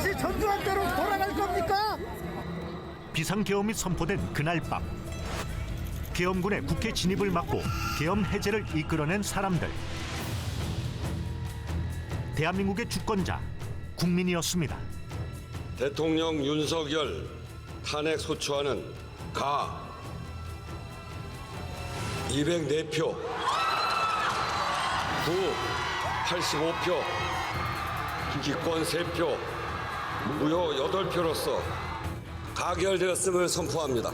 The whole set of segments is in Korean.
다시 전두환 때로 돌아갈 겁니까? 비상계엄이 선포된 그날 밤, 계엄군의 국회 진입을 막고 계엄 해제를 이끌어낸 사람들. 대한민국의 주권자, 국민이었습니다. 대통령 윤석열 탄핵 소추안은 가 204표, 부 85표, 기권 3표, 무효 8표로서 가결되었음을 선포합니다.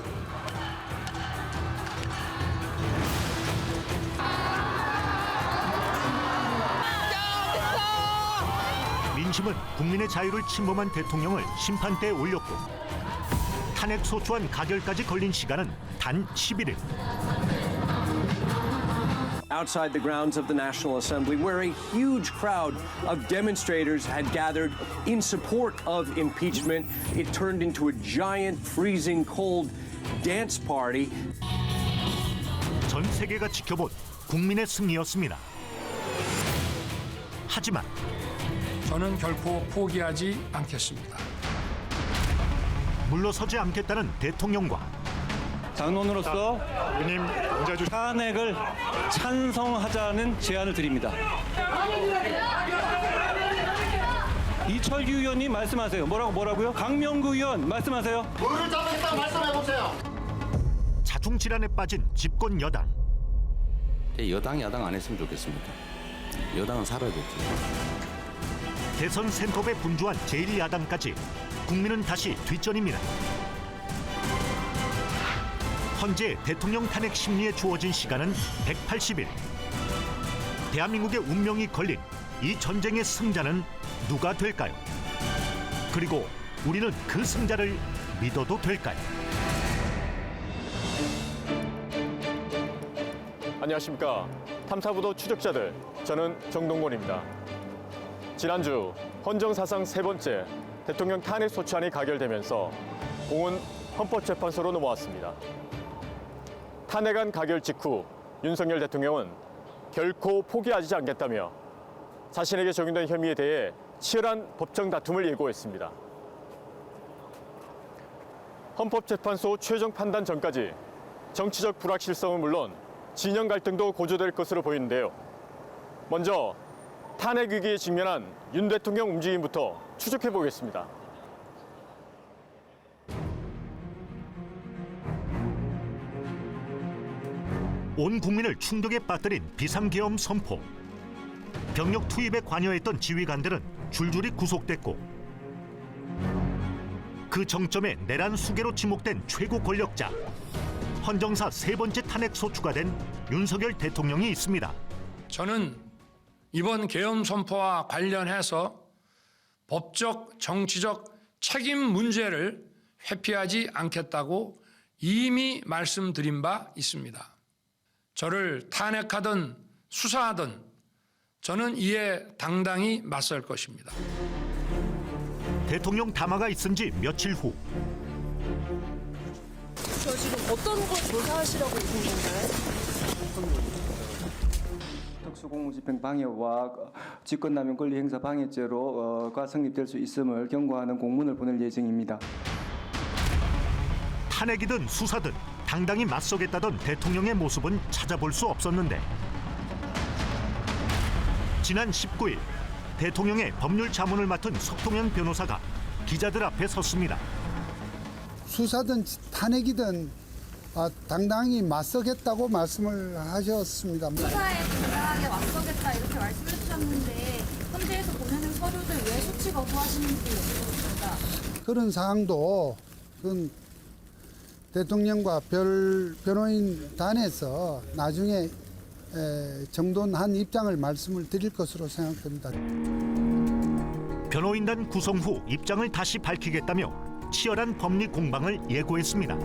민심은 국민의 자유를 침범한 대통령을 심판대에 올렸고 탄핵 소추안 가결까지 걸린 시간은 단 11일. Outside the grounds of the National Assembly, where a huge crowd of demonstrators had gathered in support of impeachment, it turned into a giant, freezing cold dance party. 전 세계가 지켜본 국민의 승리였습니다. 하지만 저는 결코 포기하지 않겠습니다. 물러서지 않겠다는 대통령과 당론으로서 탄핵을 찬성하자는 제안을 드립니다. 이철규 의원님 말씀하세요. 뭐라고요? 강명구 의원 말씀하세요. 물을 잡겠다 말씀해보세요. 자중질환에 빠진 집권 여당. 여당 야당 안 했으면 좋겠습니다. 여당은 살아야겠죠. 대선 센터에 분주한 제1야당까지 국민은 다시 뒷전입니다. 현재 대통령 탄핵 심리에 주어진 시간은 180일. 대한민국의 운명이 걸린 이 전쟁의 승자는 누가 될까요? 그리고 우리는 그 승자를 믿어도 될까요? 안녕하십니까. 탐사보도 추적자들, 저는 정동건입니다. 지난주 헌정사상 세 번째 대통령 탄핵 소추안이 가결되면서 공은 헌법재판소로 넘어왔습니다. 탄핵안 가결 직후 윤석열 대통령은 결코 포기하지 않겠다며 자신에게 적용된 혐의에 대해 치열한 법정 다툼을 예고했습니다. 헌법재판소 최종 판단 전까지 정치적 불확실성은 물론 진영 갈등도 고조될 것으로 보이는데요. 먼저 탄핵 위기에 직면한 윤 대통령 움직임부터 추적해 보겠습니다. 온 국민을 충격에 빠뜨린 비상계엄 선포. 병력 투입에 관여했던 지휘관들은 줄줄이 구속됐고 그 정점에 내란 수계로 지목된 최고 권력자, 헌정사 세 번째 탄핵 소추가 된 윤석열 대통령이 있습니다. 저는 이번 계엄 선포와 관련해서 법적, 정치적 책임 문제를 회피하지 않겠다고 이미 말씀드린 바 있습니다. 저를 탄핵하든 수사하든 저는 이에 당당히 맞설 것입니다. 대통령 담화가 있은 지 며칠 후 저 지금 어떤 걸 조사하시라고 있는 건가요? 특수공무집행 방해와 직권남용 권리행사 방해죄로가 성립될 수 있음을 경고하는 공문을 보낼 예정입니다. 탄핵이든 수사든 당당히 맞서겠다던 대통령의 모습은 찾아볼 수 없었는데 지난 19일 대통령의 법률 자문을 맡은 석동현 변호사가 기자들 앞에 섰습니다. 수사든 탄핵이든 당당히 맞서겠다고 말씀을 하셨습니다. 수사에 당당하게 맞서겠다 이렇게 말씀해 주셨는데 헌재에서 보내는 서류들 왜 소치 거부하시는지 여쭤보겠습니다. 그런 사항도 대통령과 변호인 단에서 나중에 정돈한 입장을 말씀을 드릴 것으로 생각됩니다. 변호인단 구성 후 입장을 다시 밝히겠다며 치열한 법리 공방을 예고했습니다.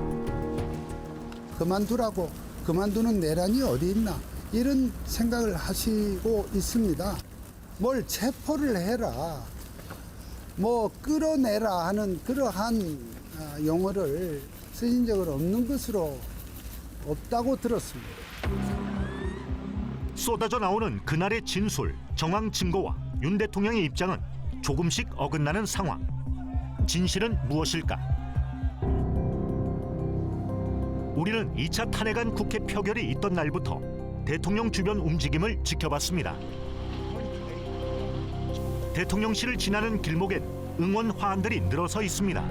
그만두라고, 그만두는 내란이 어디 있나 이런 생각을 하시고 있습니다. 뭘 체포를 해라, 뭐 끌어내라 하는 그러한 용어를 쓰신 적은 없는 것으로 없다고 들었습니다. 쏟아져 나오는 그날의 진술, 정황 증거와 윤 대통령의 입장은 조금씩 어긋나는 상황. 진실은 무엇일까? 우리는 2차 탄핵안 국회 표결이 있던 날부터 대통령 주변 움직임을 지켜봤습니다. 대통령실을 지나는 길목엔 응원 화환들이 늘어서 있습니다.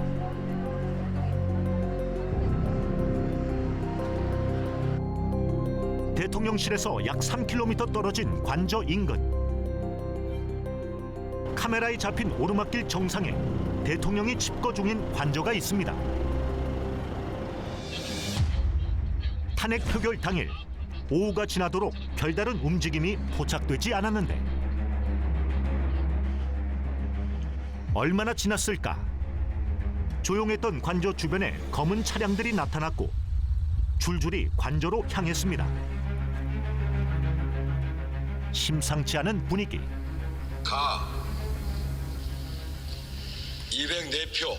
대통령실에서 약 3km 떨어진 관저 인근. 카메라에 잡힌 오르막길 정상에 대통령이 집거 중인 관저가 있습니다. 탄핵 표결 당일 오후가 지나도록 별다른 움직임이 포착되지 않았는데 얼마나 지났을까? 조용했던 관저 주변에 검은 차량들이 나타났고 줄줄이 관저로 향했습니다. 심상치 않은 분위기. 가 204표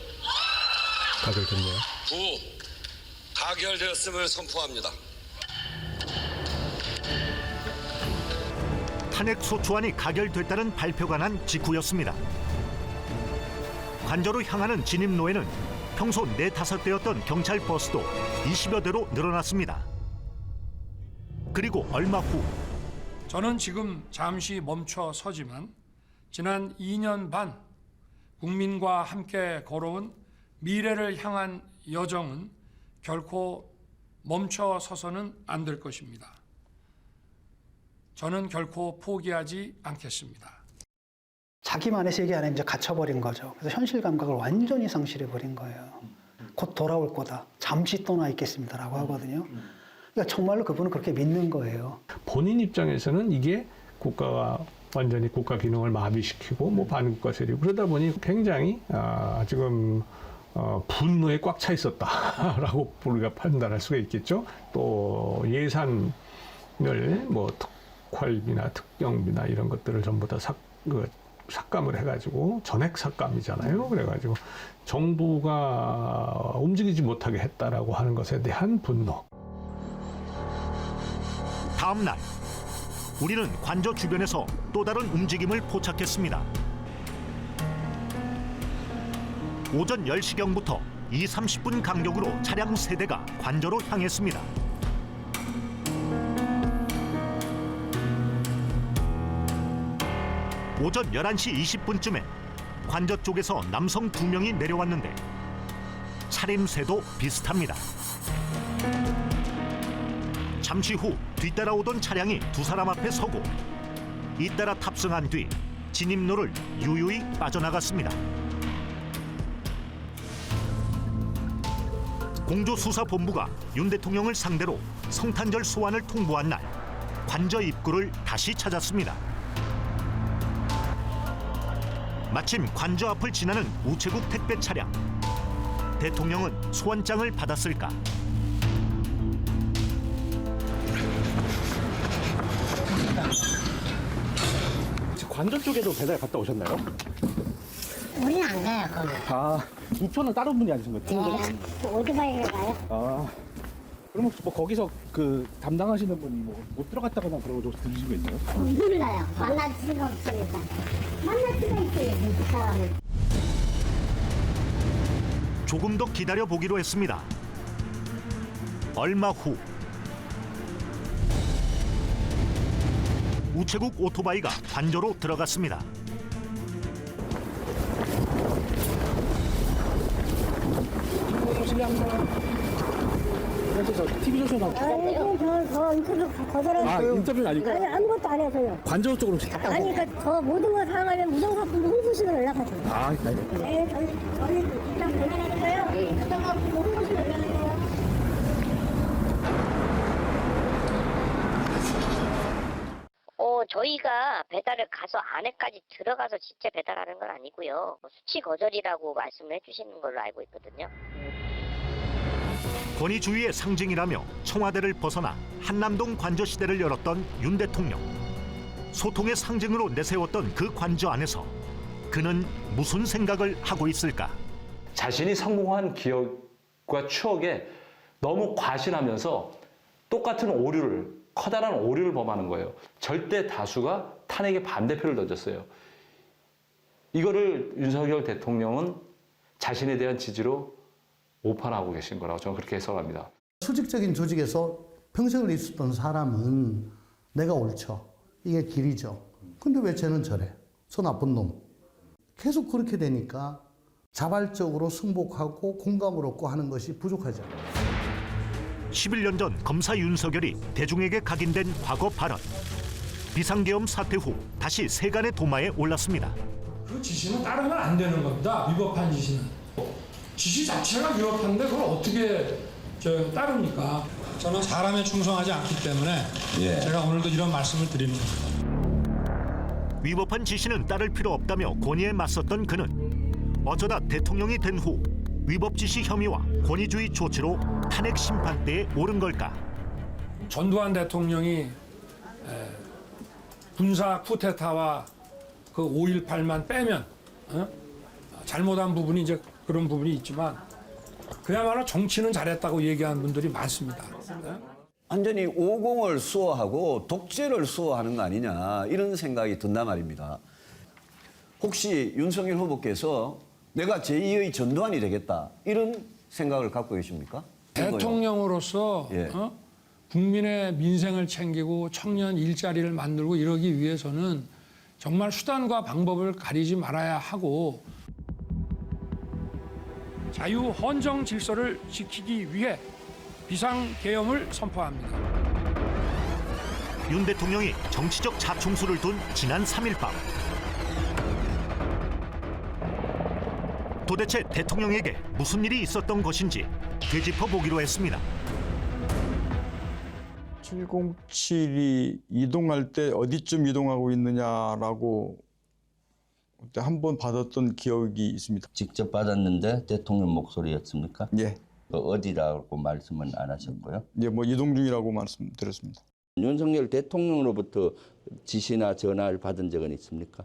가결됐네요. 부 가결되었음을 선포합니다. 탄핵 소추안이 가결됐다는 발표가 난 직후였습니다. 관저로 향하는 진입로에는 평소 4-5대였던 경찰 버스도 20여 대로 늘어났습니다. 그리고 얼마 후 저는 지금 잠시 멈춰 서지만 지난 2년 반 국민과 함께 걸어온 미래를 향한 여정은 결코 멈춰 서서는 안 될 것입니다. 저는 결코 포기하지 않겠습니다. 자기만의 세계 안에 이제 갇혀버린 거죠. 그래서 현실 감각을 완전히 상실해버린 거예요. 곧 돌아올 거다. 잠시 떠나 있겠습니다라고 하거든요. 그러니까 정말로 그분은 그렇게 믿는 거예요. 본인 입장에서는 이게 국가가 완전히 국가 기능을 마비시키고 뭐 반국가 세력 그러다 보니 굉장히 지금 분노에 꽉 차 있었다라고 우리가 판단할 수가 있겠죠. 또 예산을 뭐 특활비나 특경비나 이런 것들을 전부 다 삭감을 해가지고 전액 삭감이잖아요. 그래가지고 정부가 움직이지 못하게 했다라고 하는 것에 대한 분노. 다음 날 우리는 관저 주변에서 또 다른 움직임을 포착했습니다. 오전 10시경부터 20-30분 간격으로 차량 3대가 관저로 향했습니다. 오전 11시 20분쯤에 관저 쪽에서 남성 2명이 내려왔는데 차림새도 비슷합니다. 잠시 후 뒤따라오던 차량이 2사람 앞에 서고 잇따라 탑승한 뒤 진입로를 유유히 빠져나갔습니다. 공조수사본부가 윤 대통령을 상대로 성탄절 소환을 통보한 날 관저 입구를 다시 찾았습니다. 마침 관저 앞을 지나는 우체국 택배 차량. 대통령은 소환장을 받았을까? 관저 쪽에도 배달 갔다 오셨나요? 우리는 안 가요, 거기. 우표는 다른 분이 앉으신 거죠? 오토바이를 가요? 그럼 혹시 뭐 거기서 그 담당하시는 분이 뭐 못 들어갔다거나 그러고 들으신 거 있나요? 몰라요. 만날 수가 없으니까. 만날 수가 있어요, 그 사람은. 조금 더 기다려보기로 했습니다. 얼마 후 우체국 오토바이가 관저로 들어갔습니다. TV조선하고 저 인터뷰 거절했어요. 인터뷰는 아니고? 아니, 아무것도 안 해서요. 관저 쪽으로 아니, 그러니까 저 모든 걸 사용하면 무정사품 홍보실로 연락하세요. 네, 저는 일단 배달했어요. 무정사품 홍보실로 연락해요. 저희가 배달을 가서 안에까지 들어가서 직접 배달하는 건 아니고요. 수치 거절이라고 말씀을 해주시는 걸로 알고 있거든요. 권위주의의 상징이라며 청와대를 벗어나 한남동 관저 시대를 열었던 윤 대통령. 소통의 상징으로 내세웠던 그 관저 안에서 그는 무슨 생각을 하고 있을까? 자신이 성공한 기억과 추억에 너무 과신하면서 똑같은 오류를, 커다란 오류를 범하는 거예요. 절대 다수가 탄핵에 반대표를 던졌어요. 이거를 윤석열 대통령은 자신에 대한 지지로 오판하고 계신 거라고 저는 그렇게 해석합니다. 수직적인 조직에서 평생을 있었던 사람은 내가 옳죠. 이게 길이죠. 근데 왜 쟤는 저래? 저 나쁜 놈. 계속 그렇게 되니까 자발적으로 승복하고 공감을 얻고 하는 것이 부족하죠. 11년 전 검사 윤석열이 대중에게 각인된 과거 발언. 비상계엄 사태 후 다시 세간의 도마에 올랐습니다. 그 지시는 따르면 안 되는 겁니다. 위법한 지시는. 지시 자체가 위법한데 그걸 어떻게 따릅니까? 저는 사람에 충성하지 않기 때문에 제가 오늘도 이런 말씀을 드리는 겁니다. 위법한 지시는 따를 필요 없다며 권위에 맞섰던 그는 어쩌다 대통령이 된 후 위법 지시 혐의와 권위주의 조치로 탄핵 심판대에 오른 걸까? 전두환 대통령이 군사 쿠데타와 그 5.18만 빼면 잘못한 부분이 이제 그런 부분이 있지만 그야말로 정치는 잘했다고 얘기하는 분들이 많습니다. 완전히 오공을 수호하고 독재를 수호하는 거 아니냐 이런 생각이 든단 말입니다. 혹시 윤석열 후보께서 내가 제2의 전두환이 되겠다 이런 생각을 갖고 계십니까? 대통령으로서 국민의 민생을 챙기고 청년 일자리를 만들고 이러기 위해서는 정말 수단과 방법을 가리지 말아야 하고 자유 헌정 질서를 지키기 위해 비상계엄을 선포합니다. 윤 대통령이 정치적 자충수를 둔 지난 3일 밤. 도대체 대통령에게 무슨 일이 있었던 것인지 되짚어보기로 했습니다. 707이 이동할 때 어디쯤 이동하고 있느냐라고 그때 한 번 받았던 기억이 있습니다. 직접 받았는데 대통령 목소리였습니까? 예. 어디라고 말씀은 안 하셨고요. 예, 뭐 이동 중이라고 말씀드렸습니다. 윤석열 대통령으로부터 지시나 전화를 받은 적은 있습니까?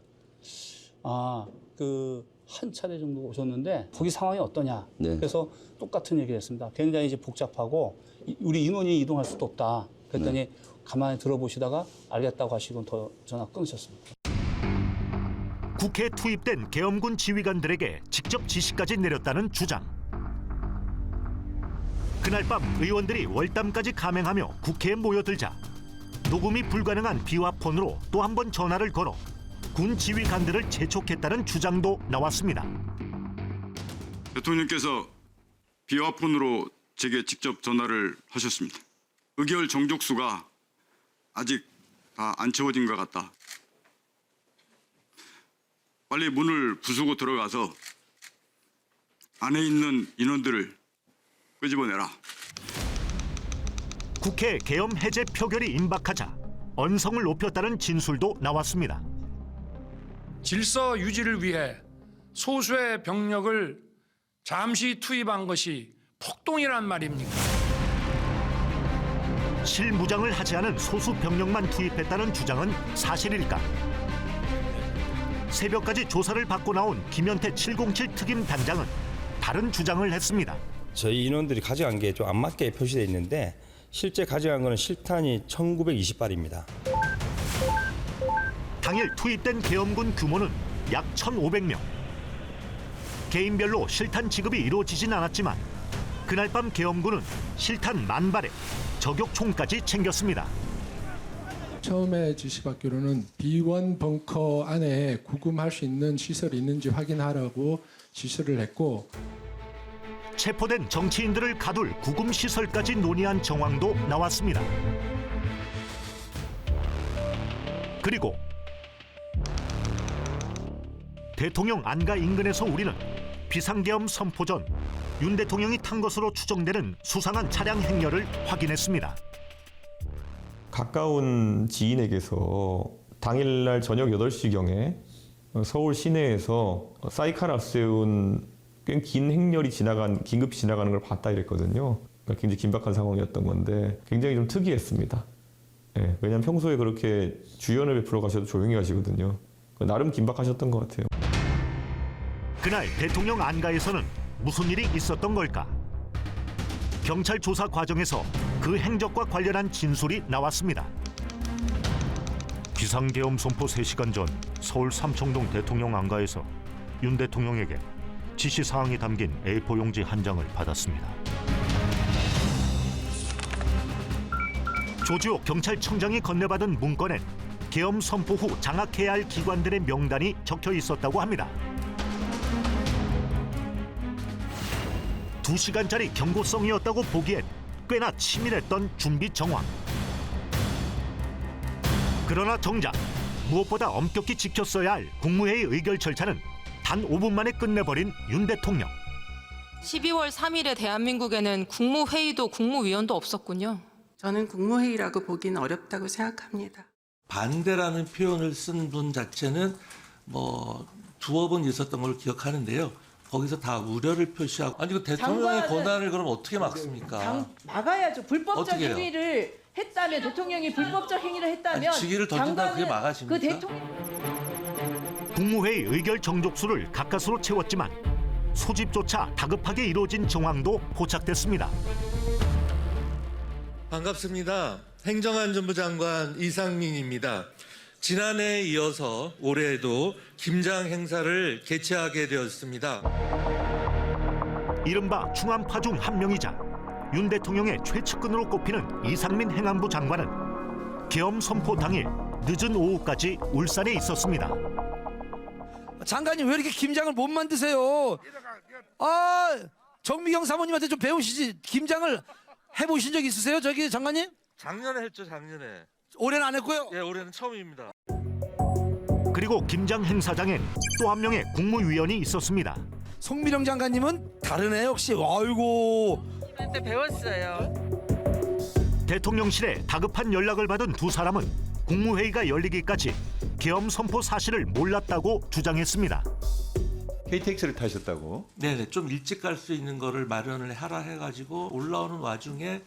한 차례 정도 오셨는데 거기 상황이 어떠냐. 네. 그래서 똑같은 얘기를 했습니다. 굉장히 이제 복잡하고 우리 인원이 이동할 수도 없다. 그랬더니 가만히 들어보시다가 알겠다고 하시고 더 전화 끊으셨습니다. 국회에 투입된 계엄군 지휘관들에게 직접 지시까지 내렸다는 주장. 그날 밤 의원들이 월담까지 감행하며 국회에 모여들자 녹음이 불가능한 비화폰으로 또 한 번 전화를 걸어 군 지휘관들을 재촉했다는 주장도 나왔습니다. 대통령께서 비화폰으로 제게 직접 전화를 하셨습니다. 의결 정족수가 아직 다 안 채워진 것 같다. 빨리 문을 부수고 들어가서 안에 있는 인원들을 끄집어내라. 국회 계엄 해제 표결이 임박하자 언성을 높였다는 진술도 나왔습니다. 질서 유지를 위해 소수의 병력을 잠시 투입한 것이 폭동이란 말입니까? 실무장을 하지 않은 소수 병력만 투입했다는 주장은 사실일까? 새벽까지 조사를 받고 나온 김현태 707 특임 단장은 다른 주장을 했습니다. 저희 인원들이 가져간 게 좀 안 맞게 표시되어 있는데 실제 가져간 거는 실탄이 1920발입니다. 당일 투입된 계엄군 규모는 약 1,500명. 개인별로 실탄 지급이 이루어지진 않았지만 그날 밤 계엄군은 실탄 10,000발에 저격총까지 챙겼습니다. 처음에 지시받기로는 B1 벙커 안에 구금할 수 있는 시설이 있는지 확인하라고 지시를 했고 체포된 정치인들을 가둘 구금 시설까지 논의한 정황도 나왔습니다. 그리고 대통령 안가 인근에서 우리는 비상계엄 선포 전 윤 대통령이 탄 것으로 추정되는 수상한 차량 행렬을 확인했습니다. 가까운 지인에게서 당일날 저녁 8시경에 서울 시내에서 사이카를 앞세운 꽤 긴 행렬이 긴급히 지나가는 걸 봤다 이랬거든요. 굉장히 긴박한 상황이었던 건데 굉장히 좀 특이했습니다. 예, 왜냐하면 평소에 그렇게 주연을 베풀어 가셔도 조용히 가시거든요. 나름 긴박하셨던 것 같아요. 그날 대통령 안가에서는 무슨 일이 있었던 걸까? 경찰 조사 과정에서 그 행적과 관련한 진술이 나왔습니다. 비상계엄 선포 3시간 전 서울 삼청동 대통령 안가에서 윤 대통령에게 지시사항이 담긴 A4 용지 한 장을 받았습니다. 조지옥 경찰청장이 건네받은 문건엔 계엄 선포 후 장악해야 할 기관들의 명단이 적혀 있었다고 합니다. 2시간짜리 경고성이었다고 보기엔 꽤나 치밀했던 준비 정황. 그러나 정작 무엇보다 엄격히 지켰어야 할 국무회의 의결 절차는 단 5분 만에 끝내버린 윤 대통령. 12월 3일에 대한민국에는 국무회의도 국무위원도 없었군요. 저는 국무회의라고 보기는 어렵다고 생각합니다. 반대라는 표현을 쓴 분 자체는 두어 번 있었던 걸 기억하는데요. 거기서 다 우려를 표시하고 아니 그 대통령의 권한을 그럼 어떻게 막습니까? 막아야죠. 불법적 어떻게 해요? 행위를 했다면 대통령이 불법적 행위를 했다면 아니, 직위를 던진다 그게 막아집니까? 그 대통령 국무회의 의결 정족수를 가까스로 채웠지만 소집조차 다급하게 이루어진 정황도 포착됐습니다. 반갑습니다. 행정안전부 장관 이상민입니다. 지난해에 이어서 올해에도 김장 행사를 개최하게 되었습니다. 이른바 충암파 중 한 명이자 윤 대통령의 최측근으로 꼽히는 이상민 행안부 장관은 계엄 선포 당일 늦은 오후까지 울산에 있었습니다. 장관님 왜 이렇게 김장을 못 만드세요? 정미경 사모님한테 좀 배우시지. 김장을 해보신 적 있으세요, 저기 장관님? 작년에 했죠, 작년에. 올해는 안 했고요? 예, 올해는 처음입니다. 그리고 김장 행사장엔 또 한 명의 국무위원이 있었습니다. 송미령 장관님은 다르네 역시. 아이고. 한테 배웠어요. 대통령실에 다급한 연락을 받은 두 사람은 국무회의가 열리기까지 계엄 선포 사실을 몰랐다고 주장했습니다. KTX를 타셨다고? 네네, 좀 일찍 갈 수 있는 거를 마련을 하라 해가지고 올라오는 와중에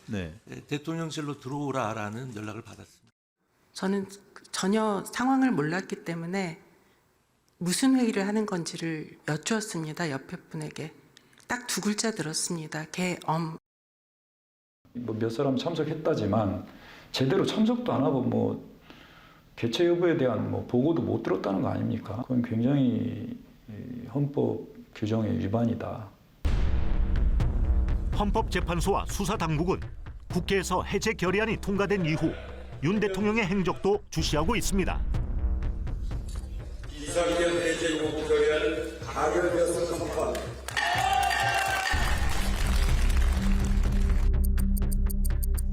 대통령실로 들어오라라는 연락을 받았습니다. 저는 전혀 상황을 몰랐기 때문에 무슨 회의를 하는 건지를 여쭈었습니다. 옆에 분에게. 딱 두 글자 들었습니다. 계엄. 몇 사람 참석했다지만 제대로 참석도 안 하고 개최 여부에 대한 보고도 못 들었다는 거 아닙니까? 그건 굉장히 헌법 규정의 위반이다. 헌법재판소와 수사당국은 국회에서 해제 결의안이 통과된 이후 윤 대통령의 행적도 주시하고 있습니다. 이상년 해제 요구 결의안은 가결되어서 선포합니다.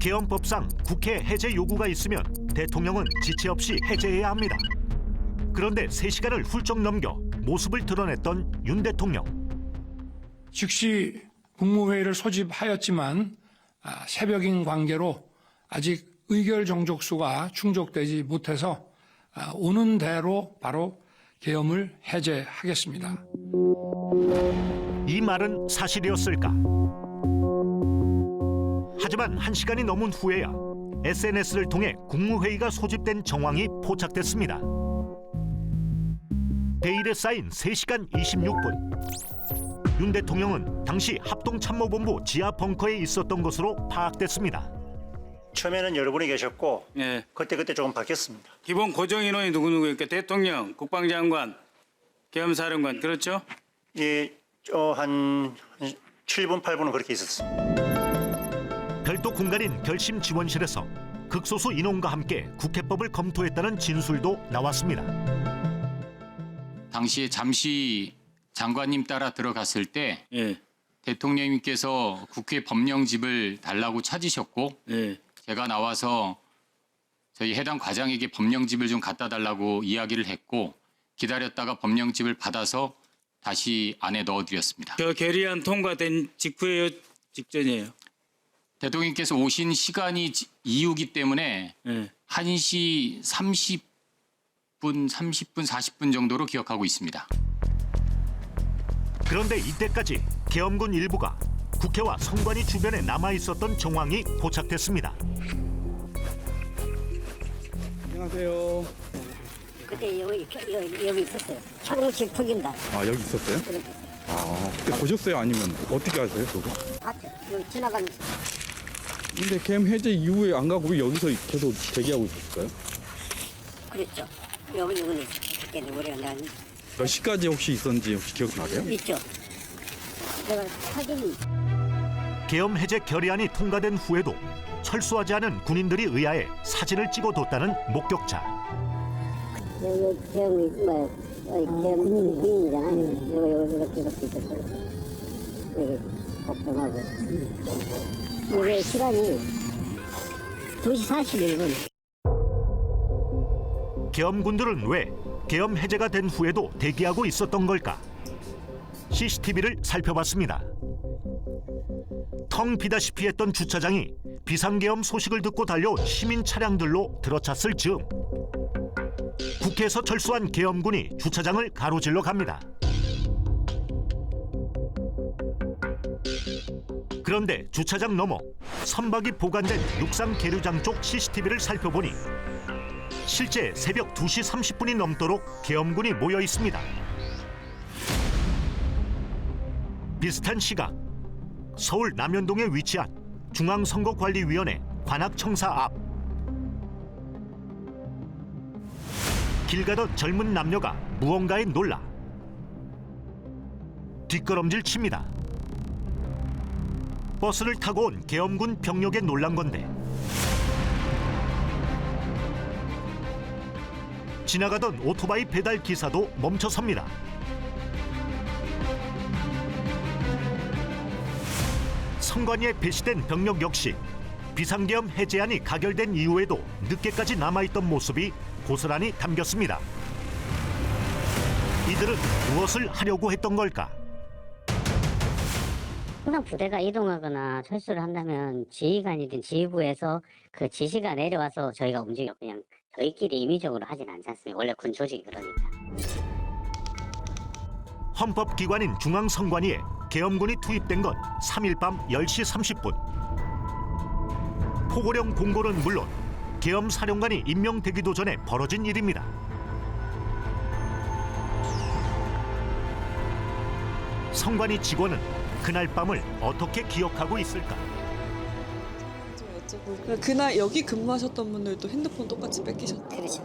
계엄법상 국회 해제 요구가 있으면 대통령은 지체 없이 해제해야 합니다. 그런데 3시간을 훌쩍 넘겨 모습을 드러냈던 윤 대통령. 즉시 국무회의를 소집하였지만 새벽인 관계로 아직 의결 정족수가 충족되지 못해서 오는 대로 바로 계엄을 해제하겠습니다. 이 말은 사실이었을까? 하지만 1시간이 넘은 후에야 SNS를 통해 국무회의가 소집된 정황이 포착됐습니다. 대일에 쌓인 3시간 26분. 윤 대통령은 당시 합동참모본부 지하 벙커에 있었던 것으로 파악됐습니다. 처음에는 여러분이 계셨고 그때 조금 바뀌었습니다. 기본 고정 인원이 누구누구니까 대통령, 국방장관, 계엄사령관 그렇죠? 예, 한 7분, 8분은 그렇게 있었습니다. 별도 공간인 결심지원실에서 극소수 인원과 함께 국회법을 검토했다는 진술도 나왔습니다. 당시에 잠시 장관님 따라 들어갔을 때 대통령님께서 국회 법령집을 달라고 찾으셨고 제가 나와서 저희 해당 과장에게 법령집을 좀 갖다 달라고 이야기를 했고 기다렸다가 법령집을 받아서 다시 안에 넣어드렸습니다. 저 결의안 통과된 직후에요, 직전이에요? 대통령께서 오신 시간이 이후기 때문에 1시 30분, 40분 정도로 기억하고 있습니다. 그런데 이때까지 계엄군 일부가 국회와 선관위 주변에 남아있었던 정황이 포착됐습니다. 안녕하세요. 그때 여기 있었어요. 차공식 턱인다. 아, 여기 있었어요? 그때 보셨어요? 아니면 어떻게 아세요, 그거? 앞에 여기 지나가면서. 근데 계엄 해제 이후에 안 가고 왜 여기서 계속 대기하고 있었어요? 그랬죠. 여기는 그때 우리가 난 몇 시까지 혹시 있었는지 혹시 기억나세요? 있죠. 내가 사진. 계엄 해제 결의안이 통과된 후에도 철수하지 않은 군인들이 의아해 사진을 찍어뒀다는 목격자. 여기 계엄이 뭐야? 군인이잖아요. 여기 이렇게 있었어요. 여기 걱정하고. 이게 시간이 2시 41분. 계엄군들은 왜 계엄 해제가 된 후에도 대기하고 있었던 걸까? CCTV를 살펴봤습니다. 텅 비다시피 했던 주차장이 비상계엄 소식을 듣고 달려온 시민 차량들로 들어찼을 즈음 국회에서 철수한 계엄군이 주차장을 가로질러 갑니다. 그런데 주차장 너머 선박이 보관된 육상 계류장 쪽 CCTV를 살펴보니 실제 새벽 2시 30분이 넘도록 계엄군이 모여 있습니다. 비슷한 시각 서울 남현동에 위치한 중앙선거관리위원회 관악청사 앞. 길 가던 젊은 남녀가 무언가에 놀라 뒷걸음질 칩니다. 버스를 타고 온 계엄군 병력에 놀란 건데 지나가던 오토바이 배달 기사도 멈춰섭니다. 선관위에 배치된 병력 역시 비상계엄 해제안이 가결된 이후에도 늦게까지 남아있던 모습이 고스란히 담겼습니다. 이들은 무엇을 하려고 했던 걸까? 항상 부대가 이동하거나 철수를 한다면 지휘관이든 지휘부에서 그 지시가 내려와서 저희가 움직여 그냥 저희끼리 임의적으로 하진 않지 않습니까? 원래 군 조직이 그러니까. 헌법기관인 중앙선관위에 계엄군이 투입된 건 3일 밤 10시 30분. 포고령 공고는 물론 계엄 사령관이 임명되기도 전에 벌어진 일입니다. 선관위 직원은 그날 밤을 어떻게 기억하고 있을까? 그날 여기 근무하셨던 분들도 핸드폰 똑같이 뺏기셨다. 그렇죠.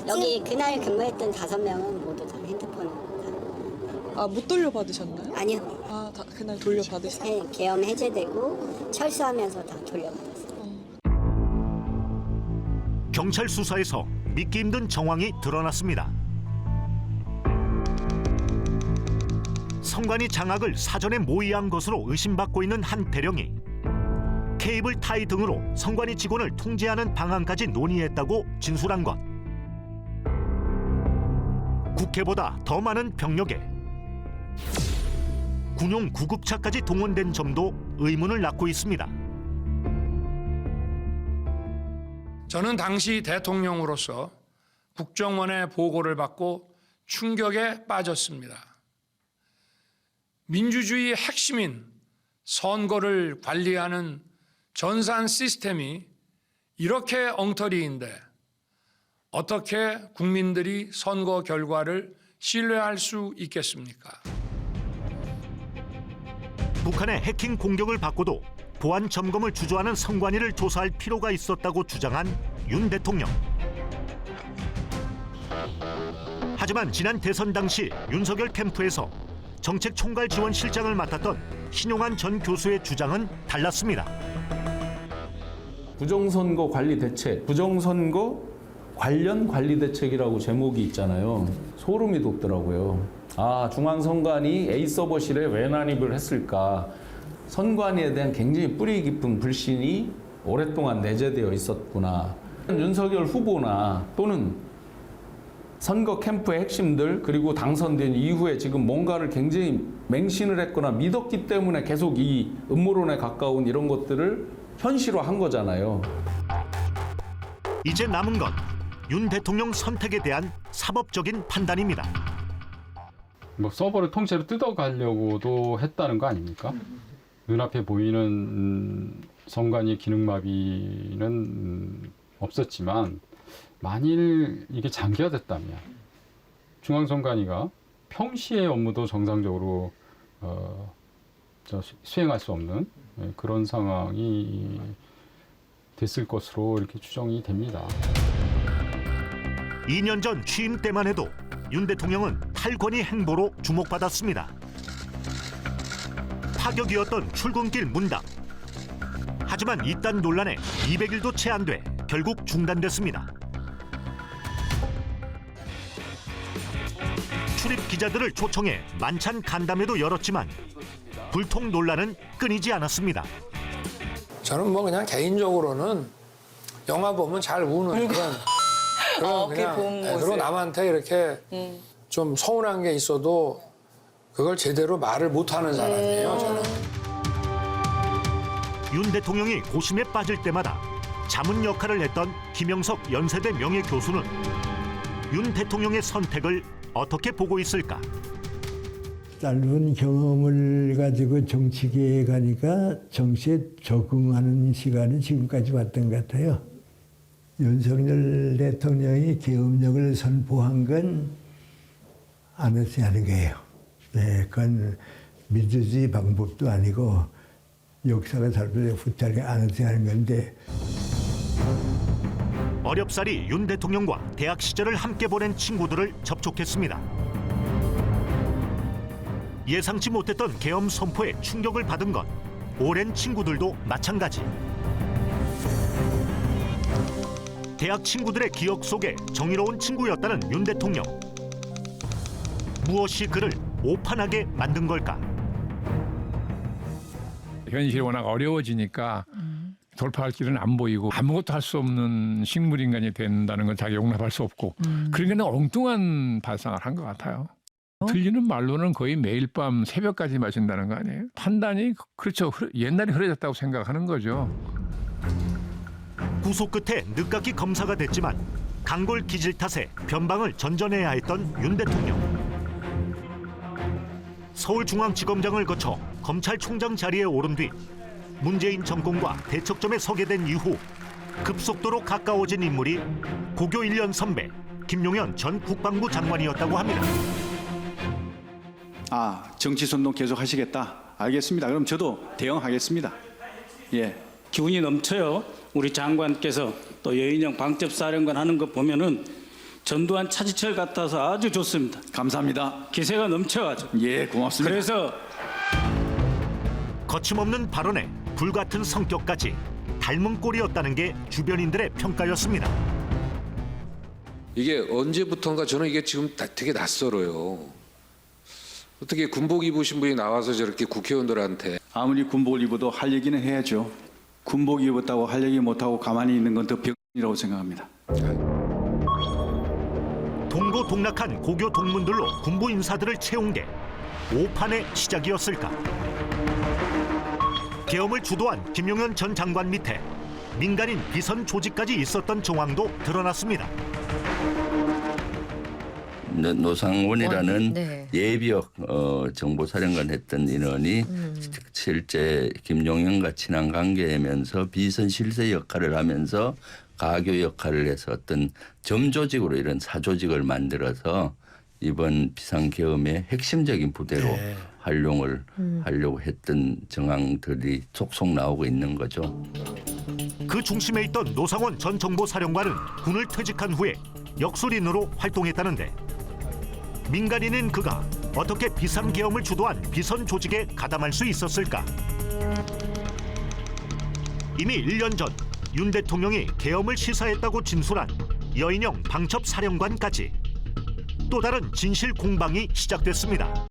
여기 그날 근무했던 5명은 모두 다 핸드폰을 못 돌려받으셨나요? 아니요. 다 그날 돌려받으셨어요? 네, 계엄 해제되고 철수하면서 다 돌려받았어요. 경찰 수사에서 믿기 힘든 정황이 드러났습니다. 선관위 장악을 사전에 모의한 것으로 의심받고 있는 한 대령이 케이블 타이 등으로 선관위 직원을 통제하는 방안까지 논의했다고 진술한 것. 국회보다 더 많은 병력에 군용 구급차까지 동원된 점도 의문을 낳고 있습니다. 저는 당시 대통령으로서 국정원의 보고를 받고 충격에 빠졌습니다. 민주주의의 핵심인 선거를 관리하는 전산 시스템이 이렇게 엉터리인데 어떻게 국민들이 선거 결과를 신뢰할 수 있겠습니까? 북한의 해킹 공격을 받고도 보안 점검을 주저하는 선관위를 조사할 필요가 있었다고 주장한 윤 대통령. 하지만 지난 대선 당시 윤석열 캠프에서 정책총괄지원실장을 맡았던 신용한 전 교수의 주장은 달랐습니다. 부정선거 관리 대책, 부정선거 관련 관리 대책이라고 제목이 있잖아요. 소름이 돋더라고요. 중앙선관위 A서버실에 왜 난입을 했을까? 선관위에 대한 굉장히 뿌리 깊은 불신이 오랫동안 내재되어 있었구나. 윤석열 후보나 또는 선거 캠프의 핵심들 그리고 당선된 이후에 지금 뭔가를 굉장히 맹신을 했거나 믿었기 때문에 계속 이 음모론에 가까운 이런 것들을 현실화한 거잖아요. 이제 남은 건 윤 대통령 선택에 대한 사법적인 판단입니다. 서버를 통째로 뜯어가려고도 했다는 거 아닙니까? 눈앞에 보이는 선관위 기능마비는 없었지만 만일 이게 장기화됐다면 중앙선관위가 평시의 업무도 정상적으로 수행할 수 없는 그런 상황이 됐을 것으로 이렇게 추정이 됩니다. 2년 전 취임 때만 해도 윤 대통령은 탈권위 행보로 주목받았습니다. 파격이었던 출근길 문답. 하지만 이딴 논란에 200일도 채 안 돼 결국 중단됐습니다. 출입 기자들을 초청해 만찬 간담회도 열었지만 불통 논란은 끊이지 않았습니다. 저는 뭐 그냥 개인적으로는 영화 보면 잘 우는 그런 그리고 남한테 이렇게 좀 서운한 게 있어도 그걸 제대로 말을 못하는 사람이에요. 저는. 윤 대통령이 고심에 빠질 때마다 자문 역할을 했던 김영석 연세대 명예교수는 윤 대통령의 선택을 어떻게 보고 있을까? 짧은 경험을 가지고 정치계에 가니까 정치에 적응하는 시간이 지금까지 왔던 것 같아요. 윤석열 대통령이 계엄령을 선포한 건 아무렇지 않은 거예요. 네, 그건 민주주의 방법도 아니고 역사가 잘못된 후퇴하는 게 아무렇지 않은 건데. 어렵사리 윤 대통령과 대학 시절을 함께 보낸 친구들을 접촉했습니다. 예상치 못했던 계엄 선포에 충격을 받은 건 오랜 친구들도 마찬가지. 대학 친구들의 기억 속에 정의로운 친구였다는 윤 대통령. 무엇이 그를 오판하게 만든 걸까? 현실이 워낙 어려워지니까 돌파할 길은 안 보이고 아무것도 할 수 없는 식물인간이 된다는 건 자기 용납할 수 없고 그러니까 엉뚱한 발상을 한 것 같아요. 들리는 말로는 거의 매일 밤 새벽까지 마신다는 거 아니에요? 판단이 그렇죠. 옛날에 흐려졌다고 생각하는 거죠. 구속 끝에 늦깎이 검사가 됐지만 강골 기질 탓에 변방을 전전해야 했던 윤 대통령. 서울중앙지검장을 거쳐 검찰총장 자리에 오른 뒤 문재인 정권과 대척점에 서게 된 이후 급속도로 가까워진 인물이 고교 1년 선배 김용현 전 국방부 장관이었다고 합니다. 정치선동 계속 하시겠다. 알겠습니다. 그럼 저도 대응하겠습니다. 예. 기운이 넘쳐요. 우리 장관께서 또 여인영 방첩사령관 하는 거 보면은 전두환 차지철 같아서 아주 좋습니다. 감사합니다. 기세가 넘쳐가지고. 예, 고맙습니다. 그래서 거침없는 발언에 불같은 성격까지 닮은 꼴이었다는 게 주변인들의 평가였습니다. 이게 언제부턴가 저는 이게 지금 되게 낯설어요. 어떻게 군복 입으신 분이 나와서 저렇게 국회의원들한테. 아무리 군복을 입어도 할 얘기는 해야죠. 군복 입었다고 할 얘기 못하고 가만히 있는 건 더 병이라고 생각합니다. 동고동락한 고교 동문들로 군부 인사들을 채운 게 오판의 시작이었을까? 계엄을 주도한 김용현 전 장관 밑에 민간인 비선 조직까지 있었던 정황도 드러났습니다. 노상원이라는 네. 예비역 정보사령관 했던 인원이 실제 김용현과 친한 관계이면서 비선 실세 역할을 하면서 가교 역할을 해서 어떤 점조직으로 이런 사조직을 만들어서 이번 비상계엄의 핵심적인 부대로 활용을 하려고 했던 정황들이 속속 나오고 있는 거죠. 그 중심에 있던 노상원 전 정보사령관은 군을 퇴직한 후에 역술인으로 활동했다는데 민간인인 그가 어떻게 비상계엄을 주도한 비선 조직에 가담할 수 있었을까? 이미 1년 전 윤 대통령이 계엄을 시사했다고 진술한 여인영 방첩사령관까지 또 다른 진실 공방이 시작됐습니다.